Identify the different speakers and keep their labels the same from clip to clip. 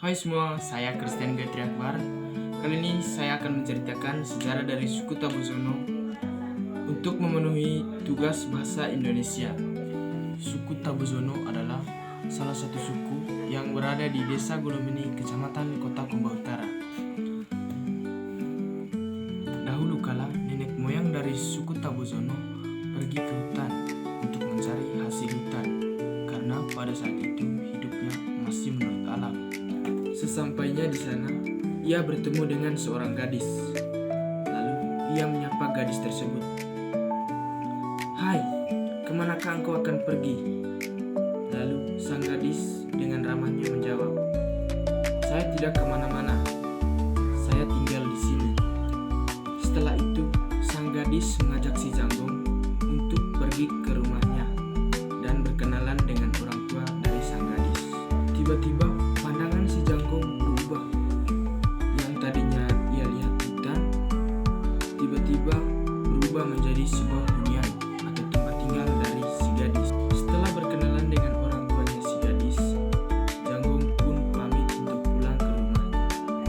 Speaker 1: Hai semua, saya Christian Gatri Akbar. Kali ini saya akan menceritakan sejarah dari suku Tabuzono untuk memenuhi tugas bahasa Indonesia. Suku Tabuzono adalah salah satu suku yang berada di Desa Golomeni, Kecamatan Kota Kumbau Utara. Dahulu kala, nenek moyang dari suku Tabuzono pergi ke hutan untuk mencari hasil hutan karena pada saat itu hidupnya masih menurut alam. Sesampainya di sana, ia bertemu dengan seorang gadis. Lalu ia menyapa gadis tersebut. "Hai, kemanakah engkau akan pergi?" Lalu sang gadis dengan ramahnya menjawab, "Saya tidak kemana-mana, saya tinggal di sini." Setelah itu, sang gadis mengajak si Janggong untuk pergi ke rumahnya dan berkenalan dengan orang tua dari sang gadis. Tiba-tiba pandangan si Janggong berubah. Yang tadinya ia lihat hutan, tiba-tiba berubah menjadi sebuah hunian atau tempat tinggal dari si gadis. Setelah berkenalan dengan orang tuanya si gadis, Janggong pun pamit untuk pulang ke rumahnya.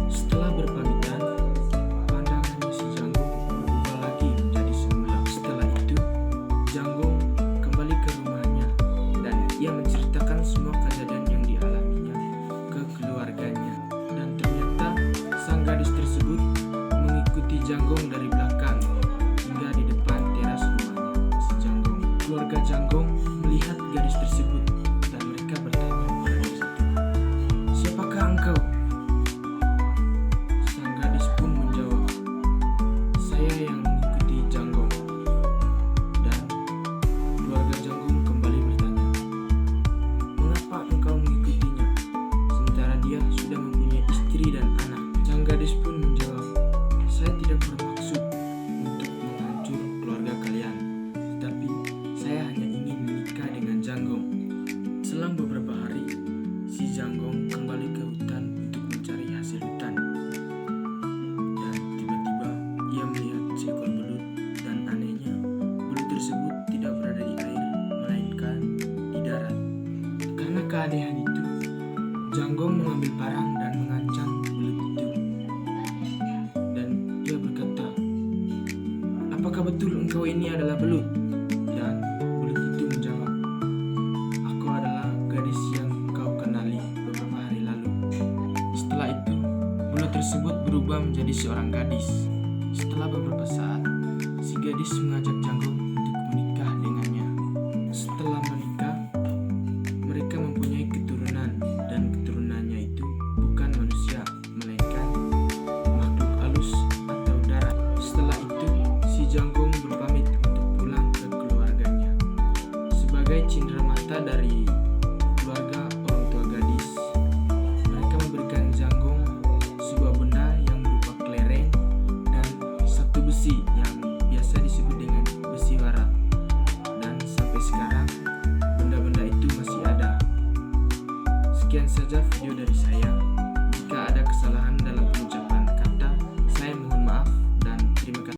Speaker 1: Setelah berpamitan, pandangannya si Janggong berubah lagi menjadi semula. Setelah itu, Janggong kembali ke rumahnya dan ia menceritakan semua kejadian yang dialaminya ke keluarganya. Dan ternyata sang gadis tersebut mengikuti Janggong dari belakang hingga di depan teras rumahnya si Janggong. Keluarga Janggong melihat gadis tersebut dan mereka bertanya pada gadis itu, "Siapakah engkau?" Sang gadis pun menjawab, "Saya yang mengikuti Janggong." Dan keluarga Janggong kembali bertanya, "Mengapa engkau mengikutinya, sementara dia sudah mempunyai istri dan anak?" Sang gadis pun menjawab, "Saya tidak bermaksud untuk menghancur keluarga kalian, tetapi saya hanya ingin menikah dengan Janggong." Selang beberapa hari, si Janggong kembali ke hutan untuk mencari hasil hutan. Dan tiba-tiba ia melihat seekor belut, dan anehnya belut tersebut tidak berada di air, melainkan di darat. Karena keanehan itu, Janggong mengambil parang dan mengancam belut itu. Dan ia berkata, "Apakah betul engkau ini adalah belut?" Dan belut itu menjawab, "Aku adalah gadis yang kau kenali beberapa hari lalu." Setelah itu, belut tersebut berubah menjadi seorang gadis. Setelah beberapa saat, si gadis mengajak Janggong untuk menikah dengannya. Setelah menikah, mereka mempunyai keturunan, dan keturunannya itu bukan manusia, melainkan makhluk halus atau darat. Setelah itu, si Janggong berpamit untuk pulang ke keluarganya. Sebagai cindera mata dari keluarga orang tua gadis, mereka memberikan Janggong sebuah benda yang berupa kelereng dan satu besi yang biasa disebut dengan besi wara. Dan sampai sekarang, benda-benda itu masih ada. Sekian saja video dari saya.